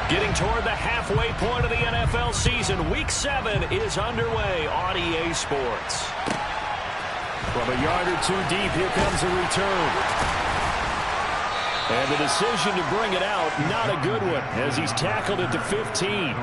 Getting toward the halfway point of the NFL season, Week 7 is underway on EA Sports. From a yard or two deep, here comes a return. And the decision to bring it out, not a good one, as he's tackled at the 15.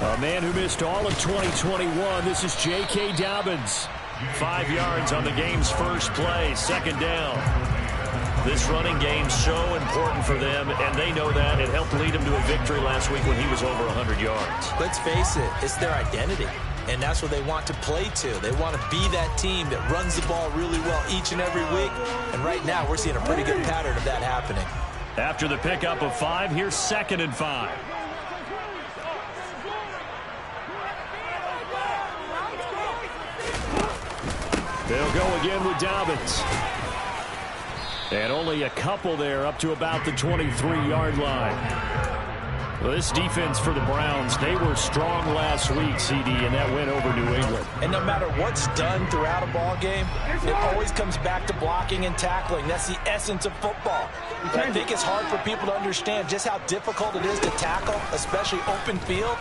A man who missed all of 2021, this is J.K. Dobbins. 5 yards on the game's first play, second down. This running game's so important for them, and they know that. It helped lead them to a victory last week when he was over 100 yards. Let's face it, it's their identity, and that's what they want to play to. They want to be that team that runs the ball really well each and every week, and right now we're seeing a pretty good pattern of that happening. After the pickup of 5, here's 2nd and 5. They'll go again with Dobbins. And only a couple there up to about the 23-yard line. Well, this defense for the Browns, they were strong last week, CD, and that went over New England. And no matter what's done throughout a ball game, it always comes back to blocking and tackling. That's the essence of football. But I think it's hard for people to understand just how difficult it is to tackle, especially open field.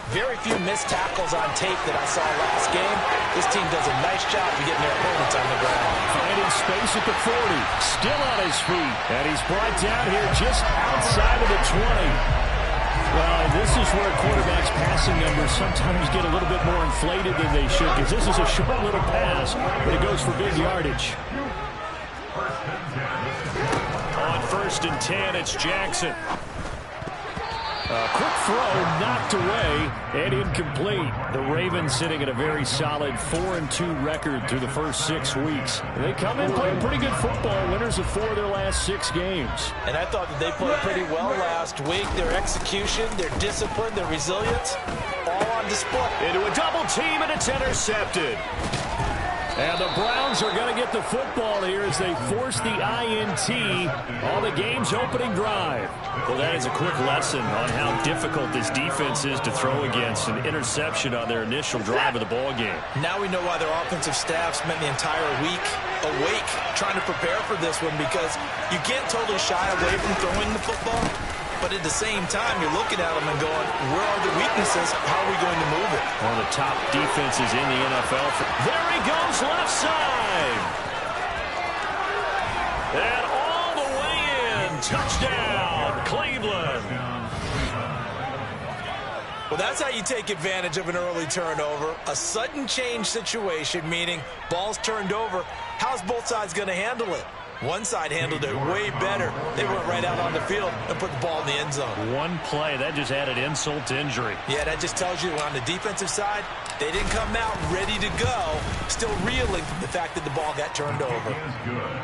Very few missed tackles on tape that I saw last game. This team does a nice job of getting their opponents on the ground. Finding space at the 40. Still on his feet. And he's brought down here just outside of the 20. Well, this is where quarterbacks' passing numbers sometimes get a little bit more inflated than they should, because this is a short little pass, but it goes for big yardage. On 1st and 10, it's Jackson. A quick throw knocked away and incomplete. The Ravens sitting at a very solid 4-2 record through the first 6 weeks. They come in playing pretty good football, winners of 4 of their last 6 games. And I thought that they played pretty well last week. Their execution, their discipline, their resilience, all on display. Into a double team, and it's intercepted. And the Browns are going to get the football here as they force the INT on the game's opening drive. Well, that is a quick lesson on how difficult this defense is to throw against. An interception on their initial drive of the ball game. Now we know why their offensive staff spent the entire week awake trying to prepare for this one, because you can't totally shy away from throwing the football. But at the same time, you're looking at them and going, where are the weaknesses? How are we going to move it? One of the top defenses in the NFL. There he goes, left side. And all the way in. Touchdown, Cleveland. Well, that's how you take advantage of an early turnover. A sudden change situation, meaning ball's turned over. How's both sides going to handle it? One side handled it way better. They went right out on the field and put the ball in the end zone. One play, that just added insult to injury. Yeah, that just tells you on the defensive side, they didn't come out ready to go, still reeling from the fact that the ball got turned over.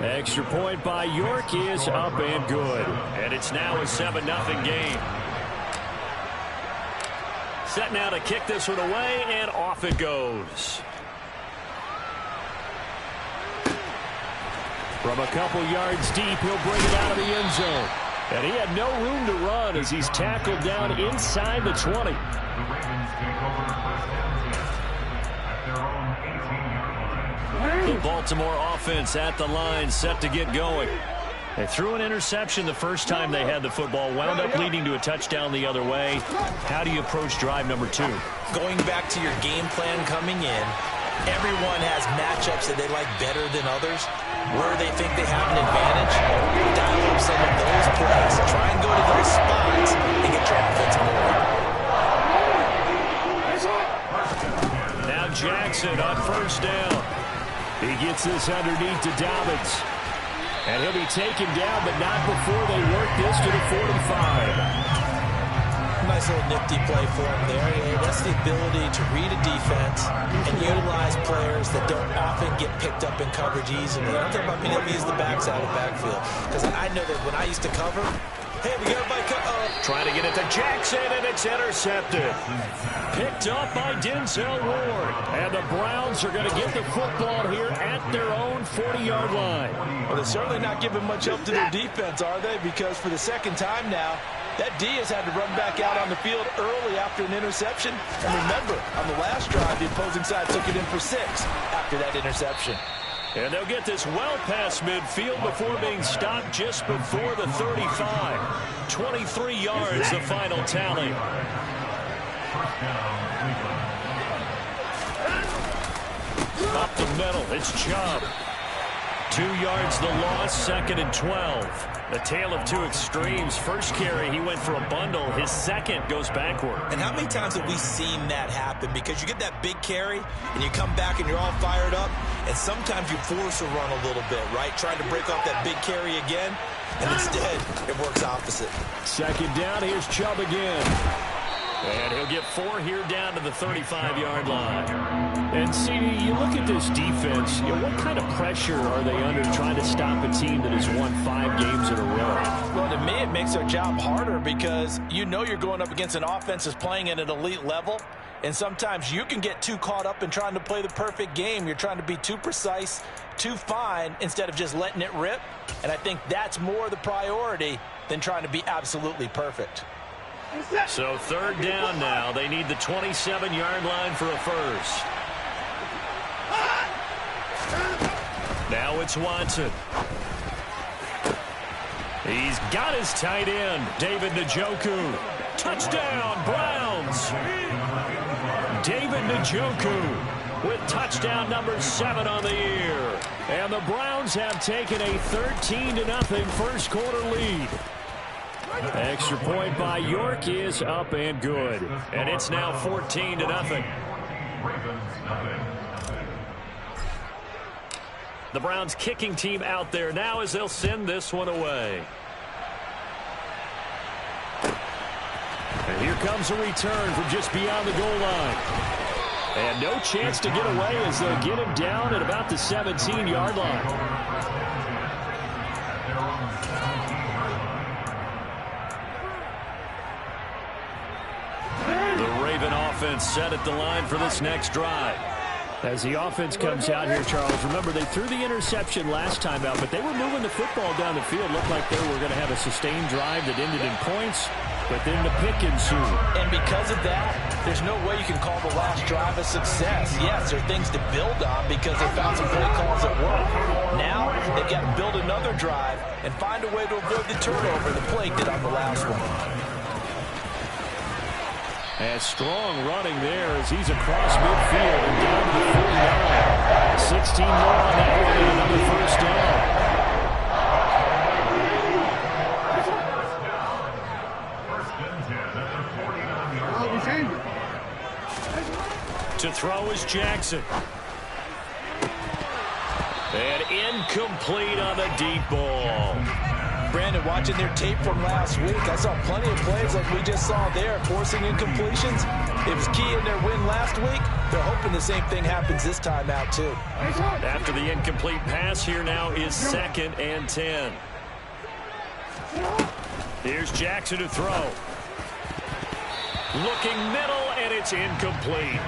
Extra point by York is up and good. And it's now a 7-0 game. Set now to kick this one away, and off it goes. From a couple yards deep, he'll bring it out of the end zone. And he had no room to run as he's tackled down inside the 20. The Baltimore offense at the line, set to get going. They threw an interception the first time they had the football, wound up leading to a touchdown the other way. How do you approach drive number 2? Going back to your game plan coming in, everyone has matchups that they like better than others, where they think they have an advantage. Dial up some of those plays. Try and go to those spots and get your offense moving. Now Jackson on 1st down. He gets this underneath to Dobbins. And he'll be taken down, but not before they work this to the 45. Nice little nifty play for him there. Yeah, that's the ability to read a defense and utilize players that don't often get picked up in coverage easily. I'm talking about being able to use the backside of the backfield. Because I know that when I used to cover, hey, we got everybody Trying to get it to Jackson, and it's intercepted. Picked up by Denzel Ward. And the Browns are going to get the football here at their own 40-yard line. Well, they're certainly not giving much help to their defense, are they? Because for the second time now, that D has had to run back out on the field early after an interception. And remember, on the last drive, the opposing side took it in for 6 after that interception. And they'll get this well past midfield before being stopped just before the 35. 23 yards, the final tally. Up the middle, it's Chubb. 2 yards the loss, 2nd and 12. The tale of two extremes. First carry, he went for a bundle. His second goes backward. And how many times have we seen that happen? Because you get that big carry, and you come back and you're all fired up, and sometimes you force a run a little bit, right? Trying to break off that big carry again, and instead it works opposite. Second down, here's Chubb again. And he'll get 4 here down to the 35-yard line. And, CD, you look at this defense, what kind of pressure are they under trying to stop a team that has won 5 games in a row? Well, to me, it makes their job harder because you know you're going up against an offense that's playing at an elite level. And sometimes you can get too caught up in trying to play the perfect game. You're trying to be too precise, too fine, instead of just letting it rip. And I think that's more the priority than trying to be absolutely perfect. So 3rd down now. They need the 27-yard line for a first. Now it's Watson. He's got his tight end, David Njoku. Touchdown, Browns. David Njoku with touchdown number 7 on the year. And the Browns have taken a 13-0 first quarter lead. Extra point by York is up and good. And it's now 14-0. The Browns kicking team out there now as they'll send this one away. And here comes a return from just beyond the goal line. And no chance to get away as they'll get him down at about the 17-yard line. Offense set at the line for this next drive. As the offense comes out here, Charles, remember they threw the interception last time out, but they were moving the football down the field. Looked like they were going to have a sustained drive that ended in points, but then the pick ensued. And because of that, there's no way you can call the last drive a success. Yes, there are things to build on because they found some play calls that work. Now they've got to build another drive and find a way to avoid the turnover the play did on the last one. And strong running there as he's across midfield and down to the 49. 16 more on that one and another first down. To throw is Jackson. And incomplete on the deep ball. Brandon, watching their tape from last week, I saw plenty of plays like we just saw there, forcing incompletions. It was key in their win last week. They're hoping the same thing happens this time out, too. After the incomplete pass, here now is 2nd and 10. Here's Jackson to throw. Looking middle, and it's incomplete.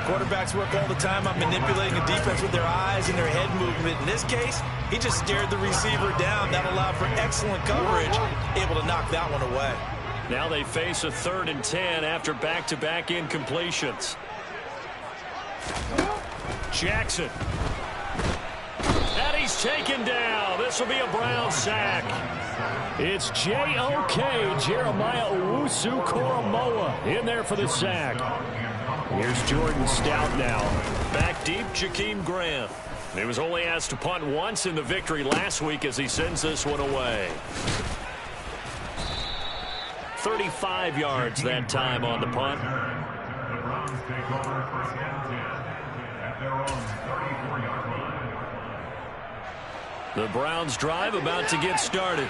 Quarterbacks work all the time on manipulating a defense with their eyes and their head movement. In this case, he just stared the receiver down. That allowed for excellent coverage, able to knock that one away. Now they face a 3rd and 10 after back-to-back incompletions. Jackson. And he's taken down. This will be a Brown sack. It's J.O.K. Jeremiah Owusu-Koramoah in there for the sack. Here's Jordan Stout now. Back deep, Jakeem Grant. He was only asked to punt once in the victory last week as he sends this one away. 35 yards that time on the punt. The Browns drive about to get started.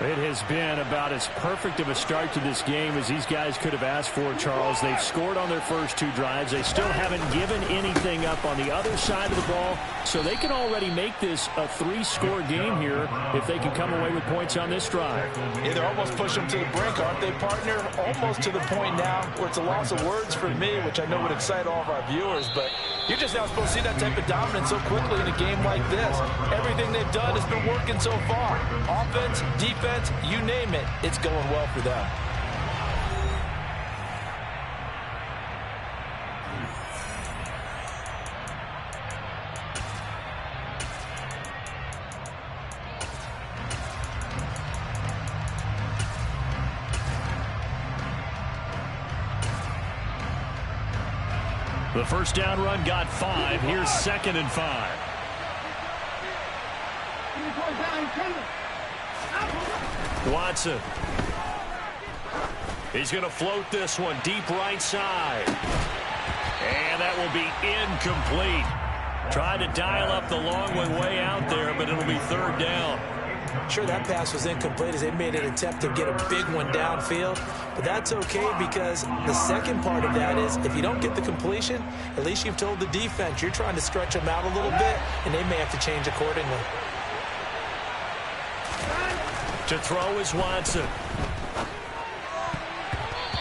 It has been about as perfect of a start to this game as these guys could have asked for, Charles. They've scored on their first 2 drives. They still haven't given anything up on the other side of the ball, so they can already make this a 3-score game here if they can come away with points on this drive. Yeah, they're almost pushing them to the brink, aren't they, partner? Almost to the point now where it's a loss of words for me, which I know would excite all of our viewers, but you're just now supposed to see that type of dominance so quickly in a game like this. Everything they've done has been working so far. Offense, defense, you name it, it's going well for them. The first down run got 5. Here's 2nd and 5. Watson. He's going to float this one deep right side. And that will be incomplete. Tried to dial up the long one way out there, but it'll be 3rd down. Sure, that pass was incomplete as they made an attempt to get a big one downfield, but that's okay because the second part of that is if you don't get the completion, at least you've told the defense you're trying to stretch them out a little bit, and they may have to change accordingly. To throw is Watson.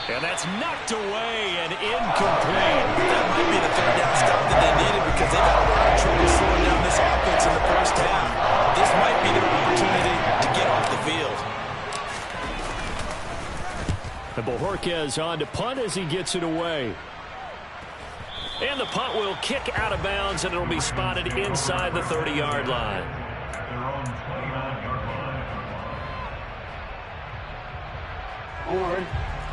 And that's knocked away and incomplete. That might be the 3rd down stop that they needed because they've had a lot of trouble slowing down this offense in the first half. This might be their opportunity to get off the field. And Bojorquez on to punt as he gets it away. And the punt will kick out of bounds, and it'll be spotted inside the 30-yard line.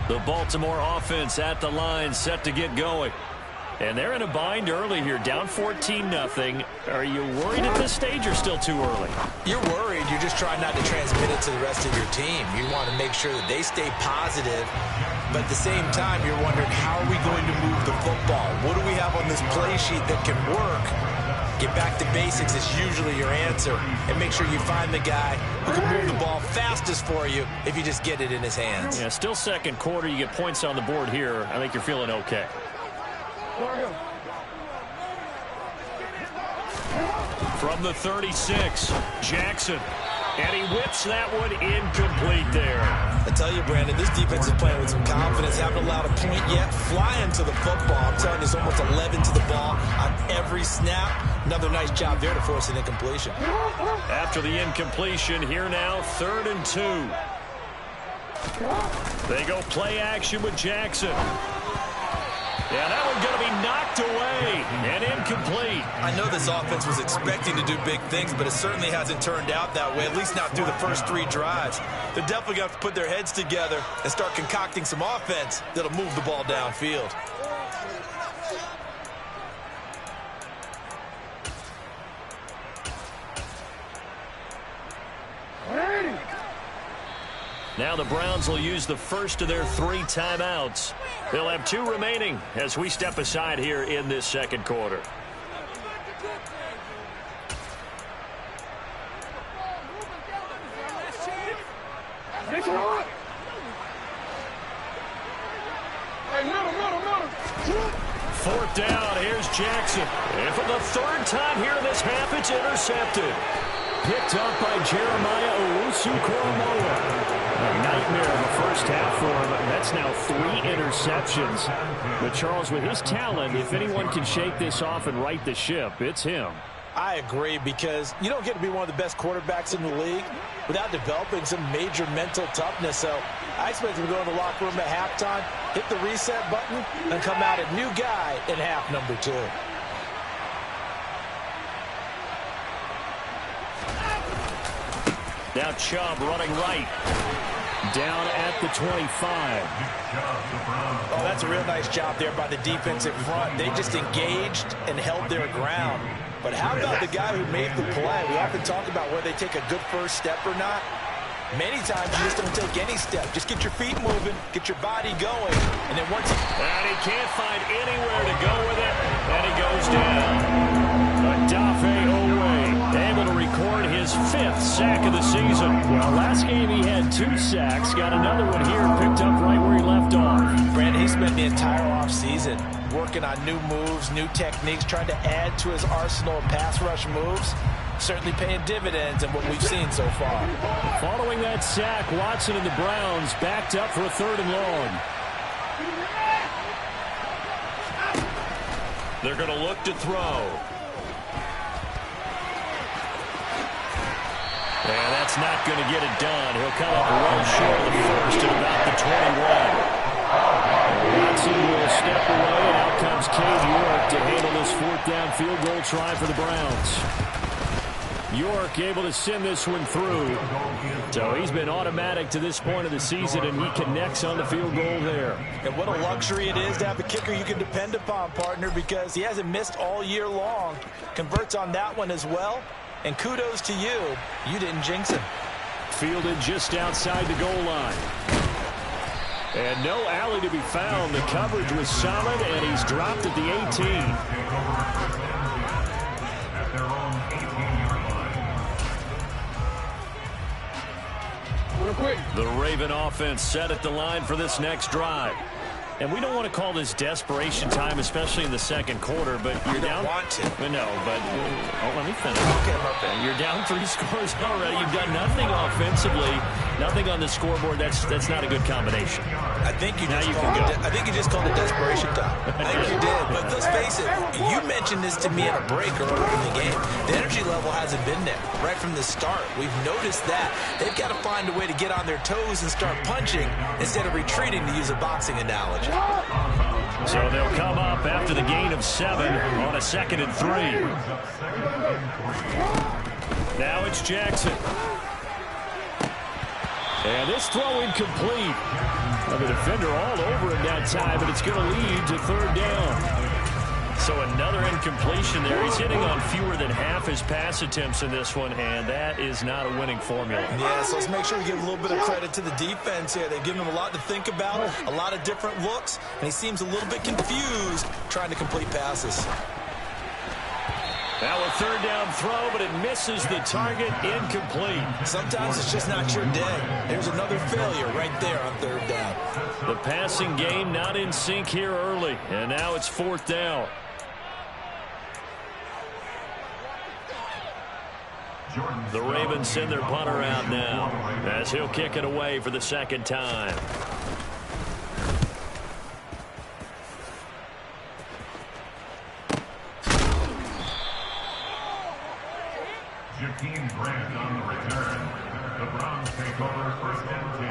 The Baltimore offense at the line, set to get going. And they're in a bind early here, down 14-0. Are you worried at this stage or still too early? You're worried. You're just trying not to transmit it to the rest of your team. You want to make sure that they stay positive. But at the same time, you're wondering, how are we going to move the football? What do we have on this play sheet that can work? Get back to basics is usually your answer. And make sure you find the guy who can move the ball fastest for you if you just get it in his hands. Yeah, still second quarter. You get points on the board here. I think you're feeling okay. From the 36, Jackson. And he whips that one incomplete there. I tell you, Brandon, this defense is playing with some confidence. Haven't allowed a point yet. Flying to the football. I'm telling you, it's almost 11 to the ball on every snap. Another nice job there to force an incompletion. After the incompletion, here now, 3rd and 2. They go play action with Jackson. Yeah, that one's going to be knocked away and incomplete. I know this offense was expecting to do big things, but it certainly hasn't turned out that way, at least not through the first 3 drives. They're definitely going to have to put their heads together and start concocting some offense that'll move the ball downfield. Now the Browns will use the first of their 3 timeouts. They'll have 2 remaining as we step aside here in this second quarter. Fourth down, here's Jackson. And for the 3rd time here in this half, it's intercepted. Picked up by Jeremiah Owusu-Koramoah. A nightmare in the first half for him. That's now 3 interceptions. But Charles, with his talent, if anyone can shake this off and right the ship, it's him. I agree, because you don't get to be one of the best quarterbacks in the league without developing some major mental toughness. So I expect him to go in the locker room at halftime, hit the reset button, and come out a new guy in half number 2. Now Chubb running right. Down at the 25. Oh, that's a real nice job there by the defensive front. They just engaged and held their ground. But how about the guy who made the play? We often talk about whether they take a good first step or not. Many times you just don't take any step. Just get your feet moving, get your body going, and then once and he can't find anywhere to go with it, and he goes down. Odafe Oweh able to record his 5th sack of the season. Well, last game he had 2 sacks. Got another one here, picked up right where he left off. Brandon, he spent the entire offseason working on new moves, new techniques, trying to add to his arsenal of pass rush moves. Certainly paying dividends in what we've seen so far. Following that sack, Watson and the Browns backed up for a 3rd and long. They're going to look to throw. And that's not going to get it done. He'll come up well short of the first at about the 21. Watson will step away, and out comes Cade York to handle this 4th down field goal try for the Browns. York able to send this one through. So he's been automatic to this point of the season, and he connects on the field goal there. And what a luxury it is to have a kicker you can depend upon, partner, because he hasn't missed all year long. Converts on that one as well. And kudos to you. You didn't jinx him. Fielded just outside the goal line. And no alley to be found. The coverage was solid, and he's dropped at the 18. The Raven offense set at the line for this next drive. And we don't want to call this desperation time, especially in the 2nd quarter, but you're down. Want to. No, but let me finish. Okay, okay. You're down 3 scores already. You've done nothing offensively, nothing on the scoreboard. That's not a good combination. I think you just called it desperation time. I think you did. But let's face it, you mentioned this to me at a break earlier in the game. The energy level hasn't been there right from the start. We've noticed that. They've got to find a way to get on their toes and start punching instead of retreating, to use a boxing analogy. So they'll come up after the gain of 7 on a 2nd and 3. Now it's Jackson. And this throw incomplete. Well, the defender all over him that time, but it's going to lead to 3rd down. So another incompletion there. He's hitting on fewer than half his pass attempts in this one, and that is not a winning formula. Yeah, so let's make sure we give a little bit of credit to the defense here. They've given him a lot to think about, a lot of different looks, and he seems a little bit confused trying to complete passes. Now a 3rd down throw, but it misses the target, incomplete. Sometimes it's just not your day. There's another failure right there on 3rd down. The passing game not in sync here early, and now it's 4th down. The Ravens send their punter out now as he'll kick it away for the 2nd time. Jakeem Grant on the return. The Browns take over 1st and 10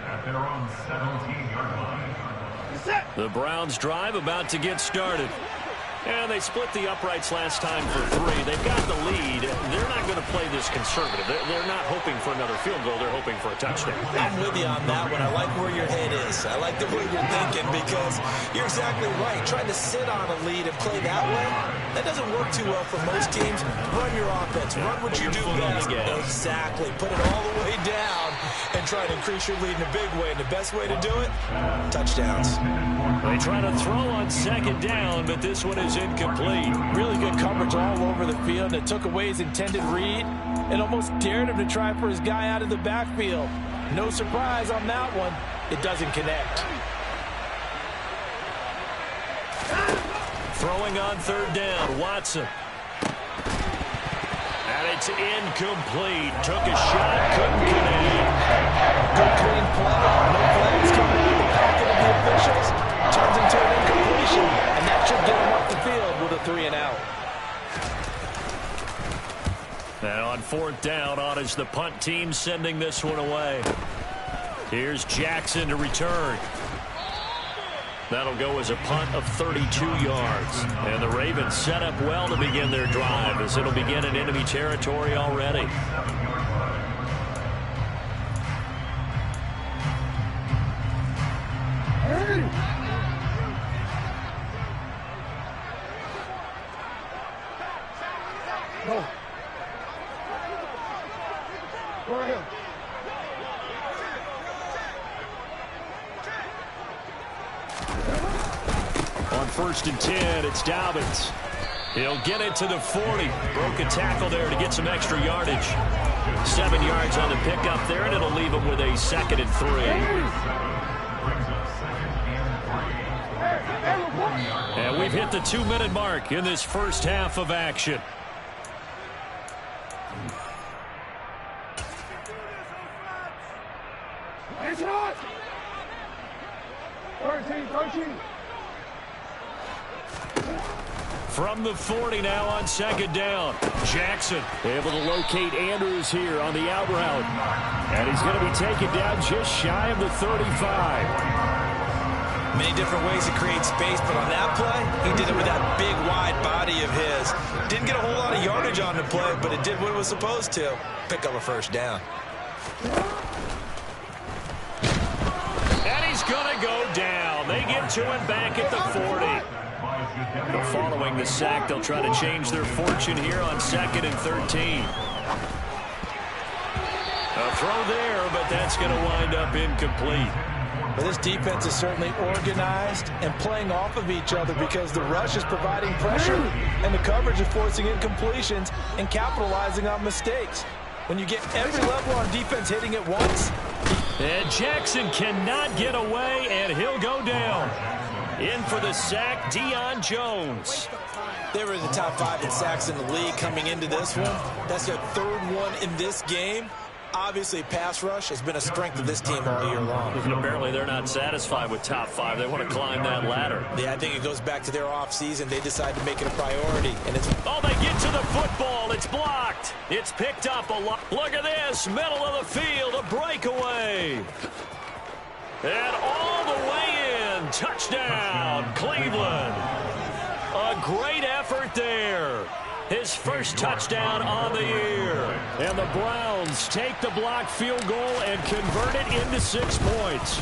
at their own 17-yard line. The Browns drive about to get started. And they split the uprights last time for 3. They've got the lead. They're not going to play this conservative. They're not hoping for another field goal. They're hoping for a touchdown. I'm with you on that one. I like where your head is. I like the way you're thinking, because you're exactly right. Trying to sit on a lead and play that way, that doesn't work too well for most teams. Run your offense. Run what you do best. Exactly. Put it all the way down and try to increase your lead in a big way. And the best way to do it, touchdowns. They try to throw on 2nd down, but this one is incomplete. Really good coverage all over the field. It took away his intended read and almost dared him to try for his guy out of the backfield. No surprise on that one. It doesn't connect. Throwing on 3rd down, Watson. And it's incomplete. Took a shot, couldn't connect. Good clean play. No flags coming out of the pocket of the officials. Turns into an incompletion, and that should get him off the field with a 3 and out. And on 4th down, on is the punt team sending this one away. Here's Jackson to return. That'll go as a punt of 32 yards. And the Ravens set up well to begin their drive, as it'll begin in enemy territory already. Go. Go ahead. On 1st and 10, it's Dobbins. He'll get it to the 40. Broke a tackle there to get some extra yardage. 7 yards on the pickup there, and it'll leave them with a 2nd and 3. And we've hit the 2-minute mark in this first half of action. It's hot. 13. From the 40 now on 2nd down. Jackson able to locate Andrews here on the out route. And he's going to be taken down just shy of the 35. Many different ways to create space, but on that play, he did it with that big, wide body of his. Didn't get a whole lot of yardage on the play, but it did what it was supposed to. Pick up a 1st down. And he's going to go down. They get to him back at the 40. Following the sack, they'll try to change their fortune here on 2nd and 13. A throw there, but that's going to wind up incomplete. But this defense is certainly organized and playing off of each other because the rush is providing pressure and the coverage is forcing incompletions and capitalizing on mistakes. When you get every level on defense hitting at once. And Jackson cannot get away, and he'll go down. In for the sack, Deion Jones. They were in the top 5 in sacks in the league coming into this one. That's their 3rd one in this game. Obviously, pass rush has been a strength of this team all year long. And apparently, they're not satisfied with top 5. They want to climb that ladder. Yeah, I think it goes back to their offseason. They decide to make it a priority. And it's oh, they get to the football. It's blocked. It's picked up a lot. Look at this. Middle of the field, a breakaway. And all the way in. Touchdown, Cleveland. A great effort there. His first touchdown on the year. And the Browns take the block field goal and convert it into 6 points.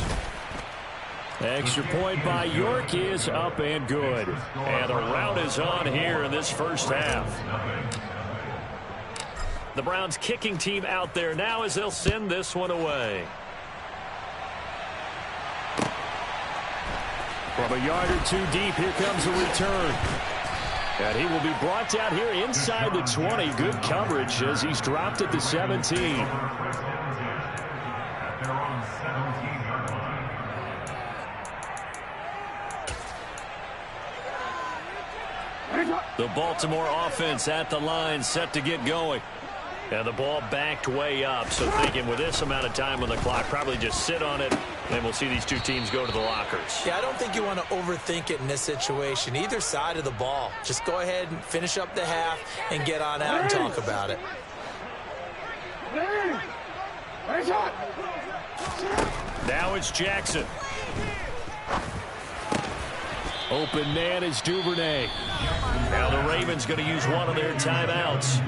Extra point by York is up and good. And the rout is on here in this first half. The Browns kicking team out there now as they'll send this one away. From a yard or 2 deep, here comes a return. And he will be brought down here inside the 20. Good coverage as he's dropped at the 17. The Baltimore offense at the line, set to get going. And the ball backed way up, so thinking with this amount of time on the clock, probably just sit on it, and we'll see these 2 teams go to the lockers. Yeah, I don't think you want to overthink it in this situation. Either side of the ball. Just go ahead and finish up the half and get on out and talk about it. Now it's Jackson. Open man is Duvernay. Now the Ravens going to use one of their timeouts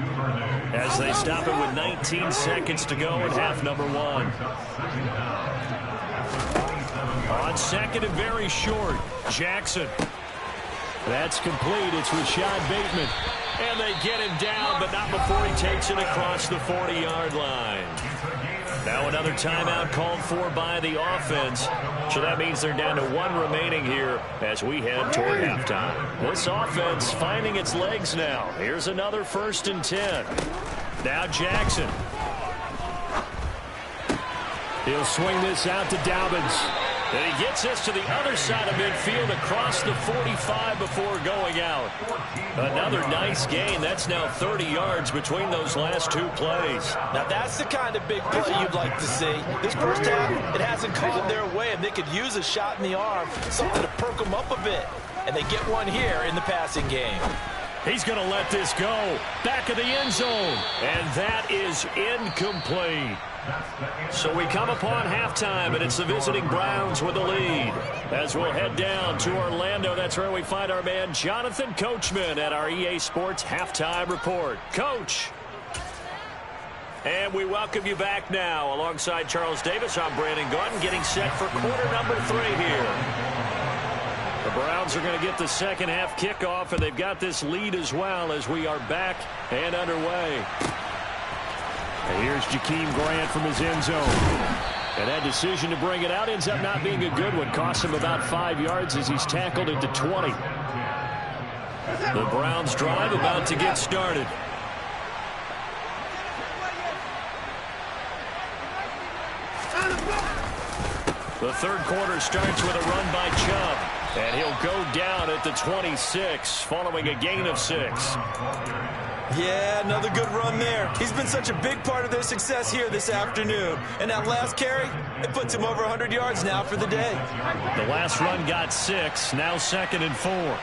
as they stop it with 19 seconds to go in half number 1. On 2nd and very short, Jackson. That's complete. It's Rashad Bateman. And they get him down, but not before he takes it across the 40-yard line. Now another timeout called for by the offense. So that means they're down to 1 remaining here as we head toward halftime. This offense finding its legs now. Here's another 1st and 10. Now Jackson. He'll swing this out to Dobbins. And he gets us to the other side of midfield across the 45 before going out. Another nice gain. That's now 30 yards between those last 2 plays. Now that's the kind of big play you'd like to see. This first half, it hasn't gone their way, and they could use a shot in the arm, something to perk them up a bit. And they get one here in the passing game. He's going to let this go. Back of the end zone. And that is incomplete. So we come upon halftime, and it's the visiting Browns with the lead. As we'll head down to Orlando, that's where we find our man Jonathan Coachman at our EA Sports Halftime Report. Coach. And we welcome you back now. Alongside Charles Davis, I'm Brandon Gaudin, getting set for quarter number 3 here. The Browns are going to get the second half kickoff, and they've got this lead as well as we are back and underway. And here's Jakeem Grant from his end zone. And that decision to bring it out ends up not being a good one. Costs him about 5 yards as he's tackled at the 20. The Browns drive about to get started. The third quarter starts with a run by Chubb. And he'll go down at the 26 following a gain of 6. Yeah, another good run there. He's been such a big part of their success here this afternoon. And that last carry, it puts him over 100 yards now for the day. The last run got 6, now 2nd and 4.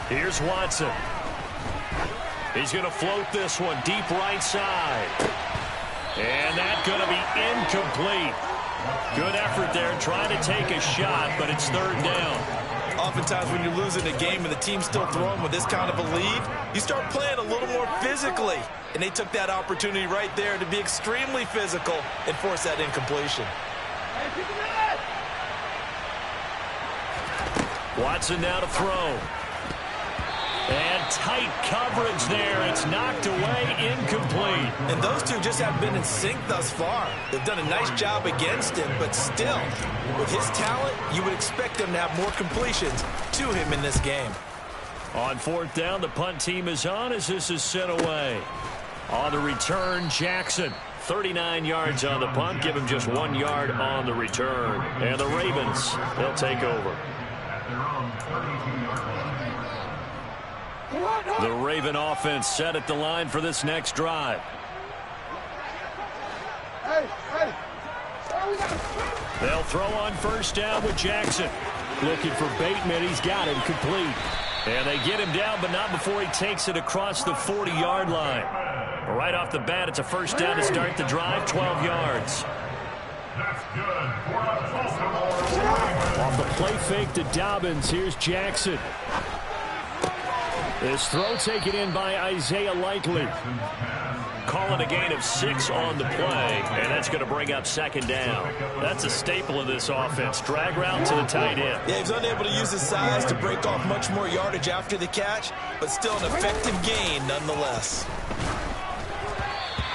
Here's Watson. He's going to float this one deep right side. And that's going to be incomplete. Good effort there trying to take a shot, but it's 3rd down. Oftentimes when you're losing a game and the team's still throwing with this kind of a lead, you start playing a little more physically. And they took that opportunity right there to be extremely physical and force that incompletion. Watson now to throw. And tight coverage there. It's knocked away, incomplete. And those two just haven't been in sync thus far. They've done a nice job against him, but still, with his talent, you would expect them to have more completions to him in this game. On 4th down, the punt team is on as this is sent away. On the return, Jackson. 39 yards on the punt. Give him just 1 yard on the return. And the Ravens, they'll take over. The Raven offense set at the line for this next drive. They'll throw on 1st down with Jackson. Looking for Bateman. He's got him complete. And they get him down, but not before he takes it across the 40-yard line. Right off the bat, it's a 1st down to start the drive, 12 yards. That's good for a Baltimore. Off the play fake to Dobbins, here's Jackson. This throw taken in by Isaiah Likely. Calling a gain of 6 on the play, and that's going to bring up 2nd down. That's a staple of this offense. Drag route to the tight end. Yeah, he's unable to use his size to break off much more yardage after the catch, but still an effective gain nonetheless.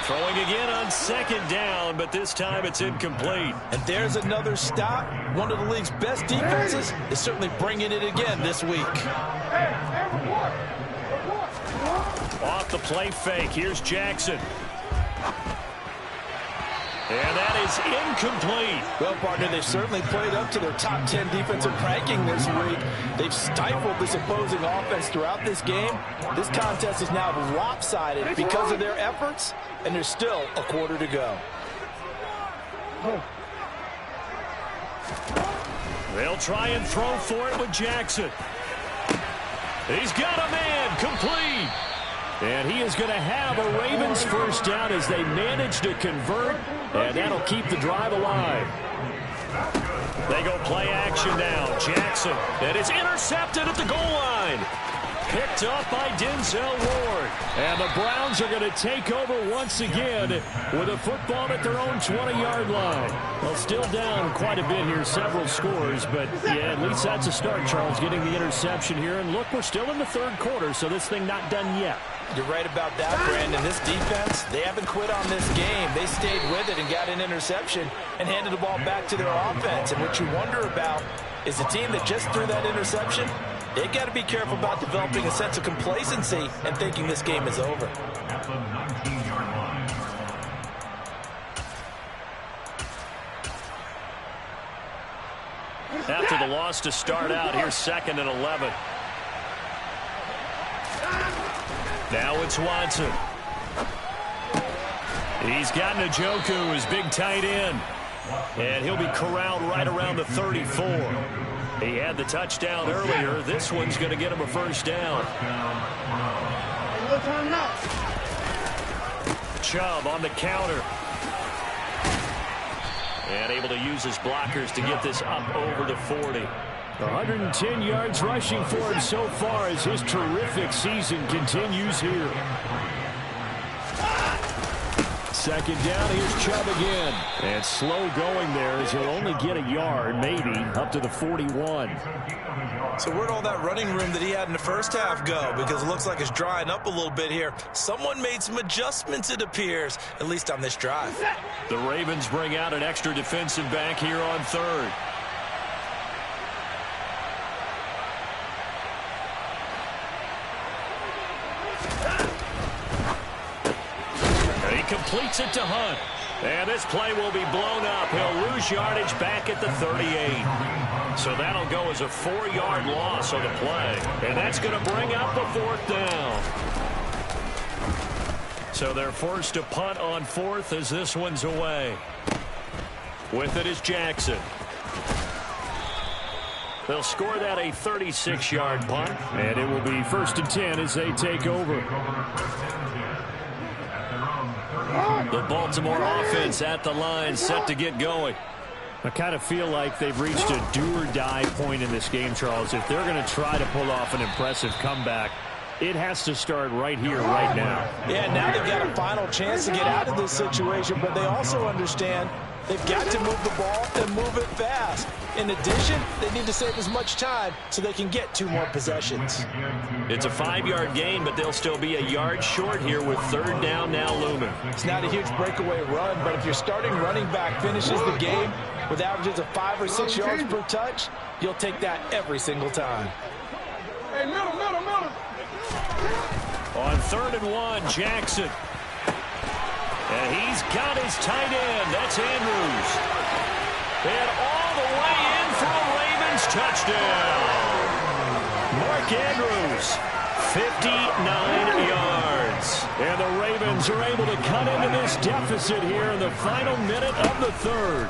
Throwing again on 2nd down, but this time it's incomplete. And there's another stop. One of the league's best defenses is certainly bringing it again this week. Off the play fake, here's Jackson. And that is incomplete. Well, partner, they've certainly played up to their top 10 defensive ranking this week. They've stifled this opposing offense throughout this game. This contest is now lopsided because of their efforts, and there's still a quarter to go. They'll try and throw for it with Jackson. He's got a man, complete. And he is going to have a Ravens 1st down as they manage to convert, and that'll keep the drive alive. They go play action now. Jackson, and it's intercepted at the goal line. Picked up by Denzel Ward. And the Browns are going to take over once again with a football at their own 20-yard line. Well, still down quite a bit here, several scores, but yeah, at least that's a start, Charles, getting the interception here. And look, we're still in the 3rd quarter, so this thing not done yet. You're right about that, Brandon. This defense, they haven't quit on this game. They stayed with it and got an interception and handed the ball back to their offense. And what you wonder about is the team that just threw that interception, they got to be careful about developing a sense of complacency and thinking this game is over. At the 19-yard line. After the loss to start out, here's 2nd and 11. Now it's Watson. He's got Njoku, his big tight end. And he'll be corralled right around the 34. He had the touchdown earlier. This one's going to get him a 1st down. Chubb on the counter. And able to use his blockers to get this up over the 40. 110 yards rushing for him so far as his terrific season continues here. 2nd down, here's Chubb again. And slow going there as he'll only get a yard, maybe, up to the 41. So where'd all that running room that he had in the 1st half go? Because it looks like it's drying up a little bit here. Someone made some adjustments, it appears, at least on this drive. The Ravens bring out an extra defensive back here on 3rd. completes it to Hunt. And this play will be blown up. He'll lose yardage back at the 38. So that'll go as a 4-yard loss on the play. And that's going to bring up the 4th down. So they're forced to punt on 4th as this one's away. With it is Jackson. They'll score that a 36-yard punt. And it will be 1st and 10 as they take over. The Baltimore offense at the line, set to get going. I kind of feel like they've reached a do-or-die point in this game, Charles. If they're going to try to pull off an impressive comeback, it has to start right here, right now. Yeah, now they've got a final chance to get out of this situation, but they also understand they've got to move the ball and move it fast. In addition, they need to save as much time so they can get 2 more possessions. It's a 5-yard gain, but they'll still be a yard short here with 3rd down now looming. It's not a huge breakaway run, but if your starting running back finishes the game with averages of 5 or 6 yards per touch, you'll take that every single time. Hey, middle. On 3rd and 1, Jackson. And he's got his tight end. That's Andrews. And all the way in for a Ravens touchdown. Mark Andrews, 59 yards. And the Ravens are able to cut into this deficit here in the final minute of the 3rd.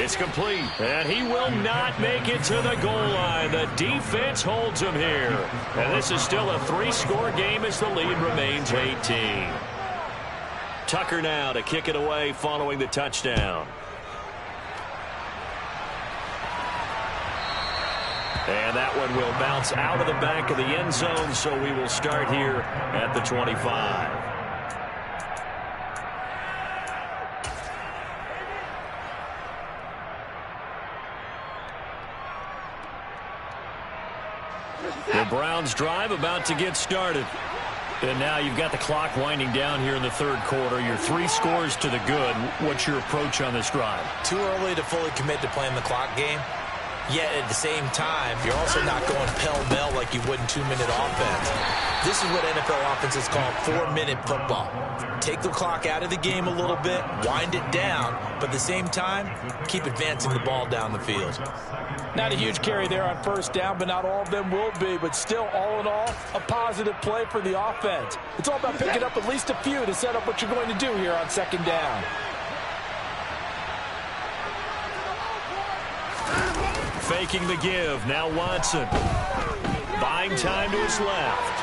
It's complete, and he will not make it to the goal line. The defense holds him here. And this is still a 3-score game as the lead remains 18. Tucker now to kick it away following the touchdown. And that one will bounce out of the back of the end zone, so we will start here at the 25. The Browns drive about to get started. And now you've got the clock winding down here in the 3rd quarter. You're 3 scores to the good. What's your approach on this drive? Too early to fully commit to playing the clock game. Yet at the same time, you're also not going pell-mell like you would in 2-minute offense. This is what NFL offenses call 4-minute football. Take the clock out of the game a little bit, wind it down, but at the same time, keep advancing the ball down the field. Not a huge carry there on 1st down, but not all of them will be. But still, all in all, a positive play for the offense. It's all about picking up at least a few to set up what you're going to do here on 2nd down. Faking the give. Now Watson. Buying time to his left.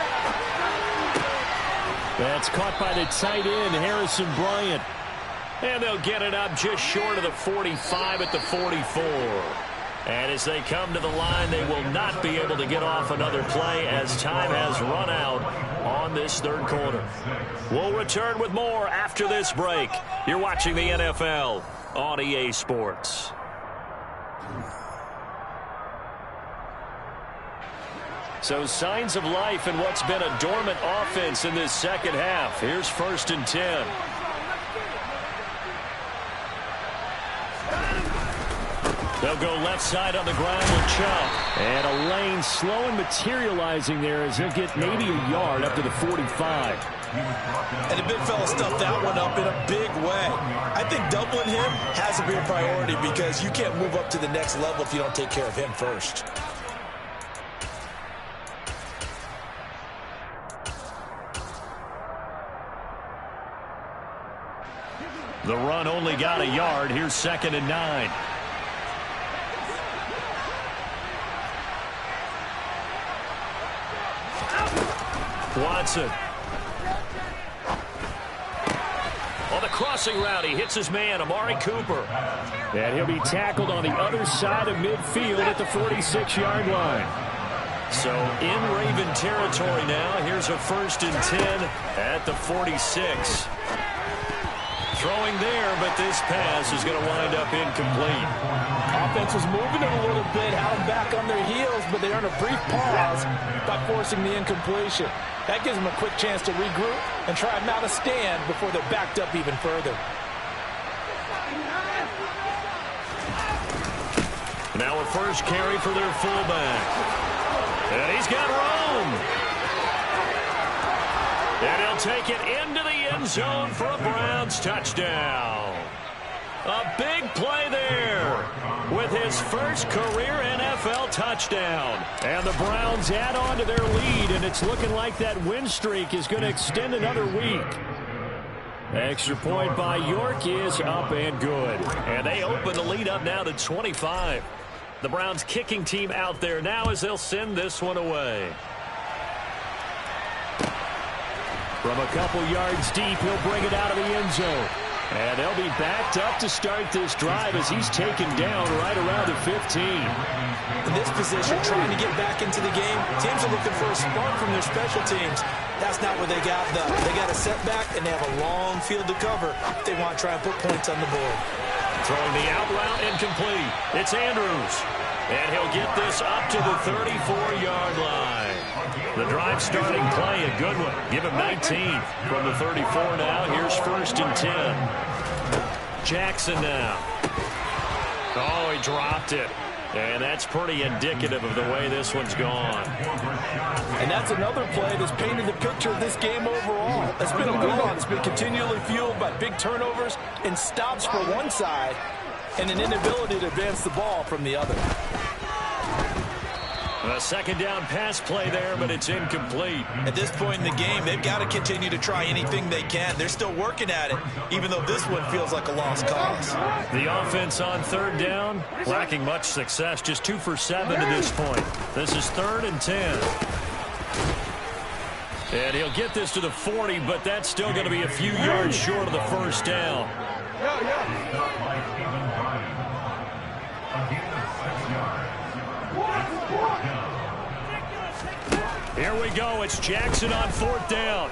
That's caught by the tight end, Harrison Bryant. And they'll get it up just short of the 45 at the 44. And as they come to the line, they will not be able to get off another play as time has run out on this 3rd quarter. We'll return with more after this break. You're watching the NFL on EA Sports. So signs of life in what's been a dormant offense in this 2nd half. Here's 1st and 10. They'll go left side on the ground with Chubb. And a lane slow and materializing there as he'll get maybe a yard up to the 45. And the big fella stuffed that one up in a big way. I think doubling him has to be a priority because you can't move up to the next level if you don't take care of him first. The run only got a yard. Here's 2nd and 9. Watson. On the crossing route, he hits his man, Amari Cooper. And he'll be tackled on the other side of midfield at the 46-yard line. So in Raven territory now. Here's a 1st and 10 at the 46. Throwing there, but this pass is going to wind up incomplete. Offense was moving it a little bit, had them back on their heels, but they earned a brief pause by forcing the incompletion. That gives them a quick chance to regroup and try and mount a stand before they're backed up even further. Now a first carry for their fullback. And he's got room. And he'll take it into the end zone for a Browns touchdown. A big play there with his first career NFL touchdown. And the Browns add on to their lead, and it's looking like that win streak is going to extend another week. Extra point by York is up and good. And they open the lead up now to 25. The Browns kicking team out there now as they'll send this one away. From a couple yards deep, he'll bring it out of the end zone. And they'll be backed up to start this drive as he's taken down right around the 15. In this position, trying to get back into the game, teams are looking for a spark from their special teams. That's not what they got, though. They got a setback, and they have a long field to cover if they want to try and put points on the board. Throwing the out route incomplete. It's Andrews. And he'll get this up to the 34-yard line. The drive starting play, a good one. Give him 19 from the 34 now. Here's 1st and 10. Jackson now. Oh, he dropped it. And that's pretty indicative of the way this one's gone. And that's another play that's painted the picture of this game overall. It's been a blowout. It's been continually fueled by big turnovers and stops for one side and an inability to advance the ball from the other. A second down pass play there, but it's incomplete. At this point in the game, they've got to continue to try anything they can. They're still working at it, even though this one feels like a lost cause. The offense on 3rd down, lacking much success, just 2 for 7 to this point. This is 3rd and 10. And he'll get this to the 40, but that's still going to be a few yards short of the 1st down. Here we go. It's Jackson on 4th down.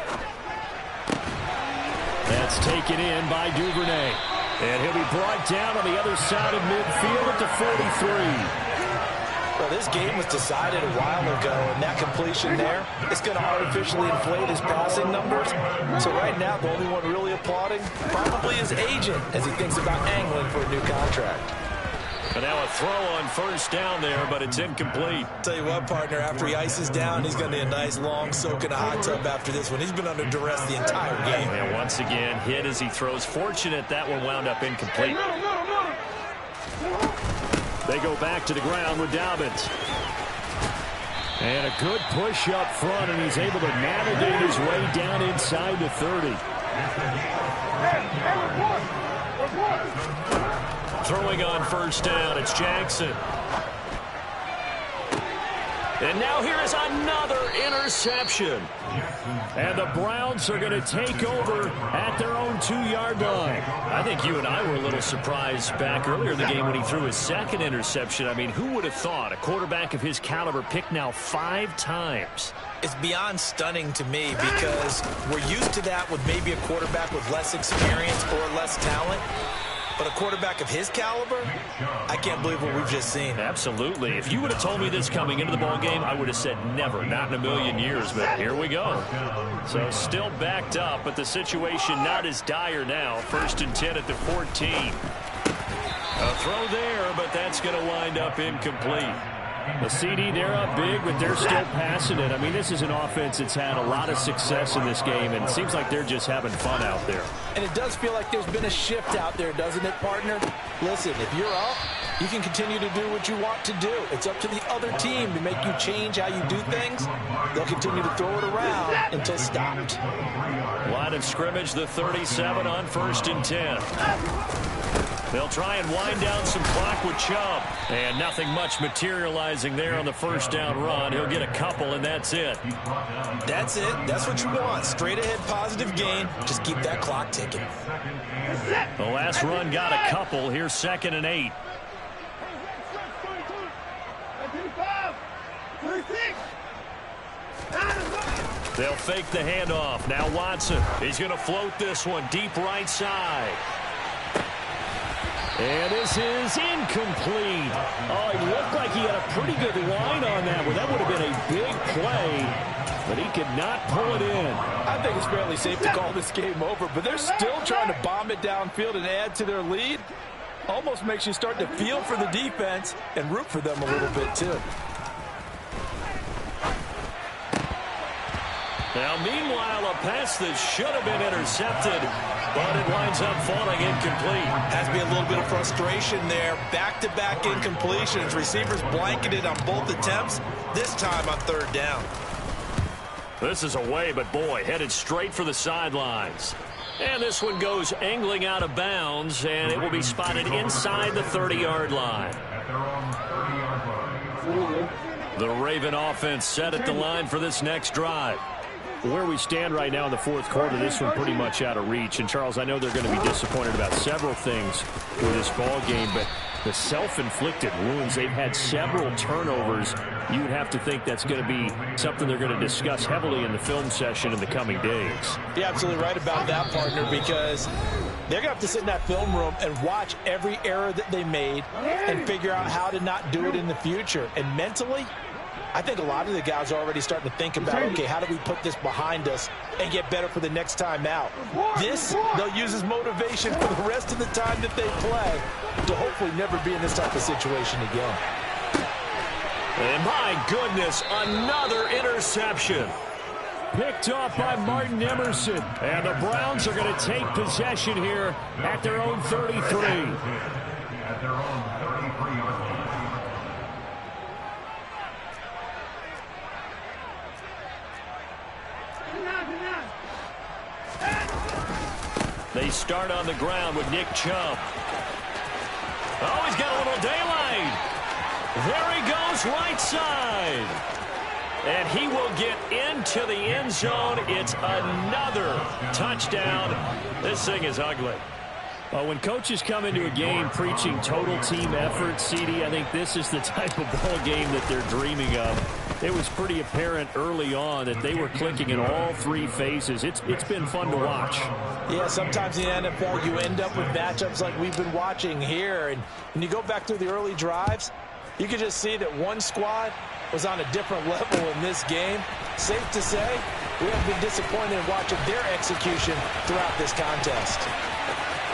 That's taken in by Duvernay. And he'll be brought down on the other side of midfield at the 43. Well, this game was decided a while ago, and that completion there, it's going to artificially inflate his passing numbers. So right now, the only one really applauding probably his agent as he thinks about angling for a new contract. And now a throw on 1st down there, but it's incomplete. Tell you what, partner, after he ices down, he's going to need a nice long soak in a hot tub after this one. He's been under duress the entire game. And once again, hit as he throws. Fortunate that one wound up incomplete. They go back to the ground with Dobbins. And a good push up front, and he's able to navigate his way down inside the 30. Throwing on 1st down, it's Jackson. And now here is another interception. And the Browns are going to take over at their own 2-yard line. I think you and I were a little surprised back earlier in the game when he threw his 2nd interception. I mean, who would have thought a quarterback of his caliber picked now 5 times? It's beyond stunning to me because we're used to that with maybe a quarterback with less experience or less talent. But a quarterback of his caliber, I can't believe what we've just seen. Absolutely. If you would have told me this coming into the ball game, I would have said never, not in a million years. But here we go. So still backed up, but the situation not as dire now. 1st and 10 at the 14. A throw there, but that's going to wind up incomplete. The CD, they're up big, but they're still passing it. I mean, this is an offense that's had a lot of success in this game, and it seems like they're just having fun out there. And it does feel like there's been a shift out there, doesn't it, partner? Listen, if you're up, you can continue to do what you want to do. It's up to the other team to make you change how you do things. They'll continue to throw it around until stopped. Line of scrimmage, the 37 on 1st and 10. They'll try and wind down some clock with Chubb. And nothing much materializing there on the 1st down run. He'll get a couple, and that's it. That's it. That's what you want. Straight ahead positive gain. Just keep that clock ticking. The last run got a couple. Here's 2nd and 8. They'll fake the handoff. Now Watson. He's going to float this one deep right side. And this is incomplete. Oh, it looked like he had a pretty good line on that one. That would have been a big play, but he could not pull it in. I think it's fairly safe to call this game over, but they're still trying to bomb it downfield and add to their lead. Almost makes you start to feel for the defense and root for them a little bit, too. Now, meanwhile, a pass that should have been intercepted, but it winds up falling incomplete. Has to be a little bit of frustration there. Back-to-back incompletions. Receivers blanketed on both attempts, this time on third down. This is away, but boy, headed straight for the sidelines. And this one goes angling out of bounds, and it will be spotted inside the 30-yard line. The Raven offense set at the line for this next drive. Where we stand right now in the fourth quarter, this one pretty much out of reach. And, Charles, I know they're going to be disappointed about several things with this ball game, but the self-inflicted wounds, they've had several turnovers. You would have to think that's going to be something they're going to discuss heavily in the film session in the coming days. You're absolutely right about that, partner, because they're going to have to sit in that film room and watch every error that they made and figure out how to not do it in the future. And mentally, I think a lot of the guys are already starting to think about, okay, how do we put this behind us and get better for the next time out? This, they'll use as motivation for the rest of the time that they play to hopefully never be in this type of situation again. And my goodness, another interception. Picked off by Martin Emerson. And the Browns are going to take possession here at their own 33. At their own 33-yard line. They start on the ground with Nick Chubb. Oh, he's got a little daylight. There he goes, right side. And he will get into the end zone. It's another touchdown. This thing is ugly. Well, when coaches come into a game preaching total team effort, CD, I think this is the type of ball game that they're dreaming of. It was pretty apparent early on that they were clicking in all three phases. It's been fun to watch. Yeah, sometimes in the NFL you end up with matchups like we've been watching here. And when you go back through the early drives, you can just see that one squad was on a different level in this game. Safe to say, we have been disappointed in watching their execution throughout this contest.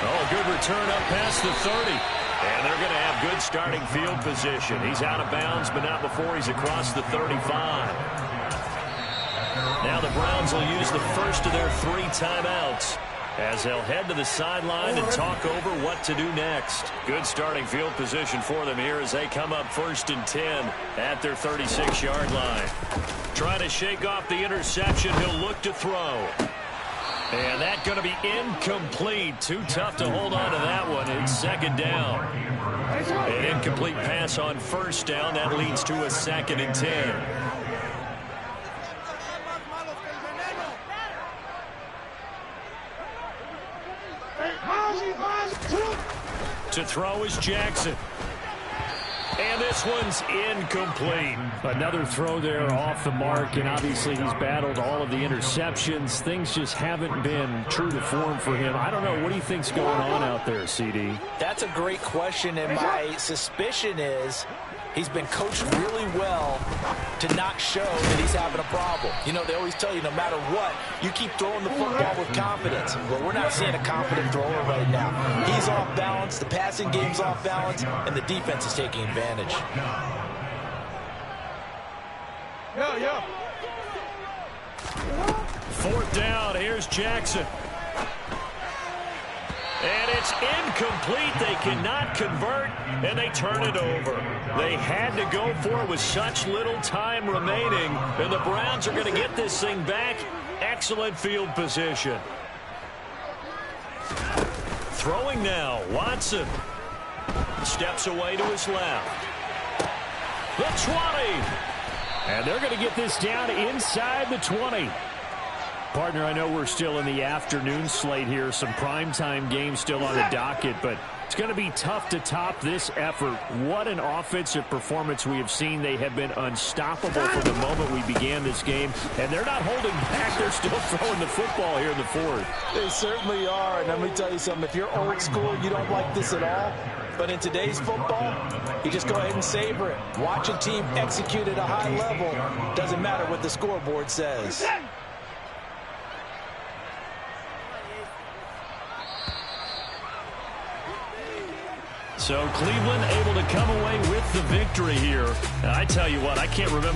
Oh, good return up past the 30. And they're going to have good starting field position. He's out of bounds, but not before he's across the 35. Now the Browns will use the first of their 3 timeouts as they'll head to the sideline and talk over what to do next. Good starting field position for them here as they come up 1st and 10 at their 36-yard line. Trying to shake off the interception. He'll look to throw. And that's going to be incomplete. Too tough to hold on to that one. It's 2nd down. An incomplete pass on 1st down. That leads to a 2nd and 10. To throw is Jackson. And this one's incomplete. Another throw there off the mark, and obviously he's battled all of the interceptions. Things just haven't been true to form for him. I don't know. What do you think's going on out there, CD? That's a great question, and my suspicion is he's been coached really well to not show that he's having a problem. You know, they always tell you no matter what, you keep throwing the football with confidence. Well, we're not seeing a confident thrower right now. He's off balance, the passing game's off balance, and the defense is taking advantage. Yeah. 4th down, here's Jackson. And it's incomplete. They cannot convert, and they turn it over. They had to go for it with such little time remaining, and the Browns are going to get this thing back. Excellent field position. Throwing now, Watson. Steps away to his left. The 20. And they're going to get this down inside the 20. Partner, I know we're still in the afternoon slate here. Some primetime games still on the docket, but it's going to be tough to top this effort. What an offensive performance we have seen. They have been unstoppable from the moment we began this game, and they're not holding back. They're still throwing the football here in the 4th. They certainly are, and let me tell you something. If you're old school, you don't like this at all. But in today's football, you just go ahead and savor it. Watch a team execute at a high level. Doesn't matter what the scoreboard says. So Cleveland able to come away with the victory here. I tell you what, I can't remember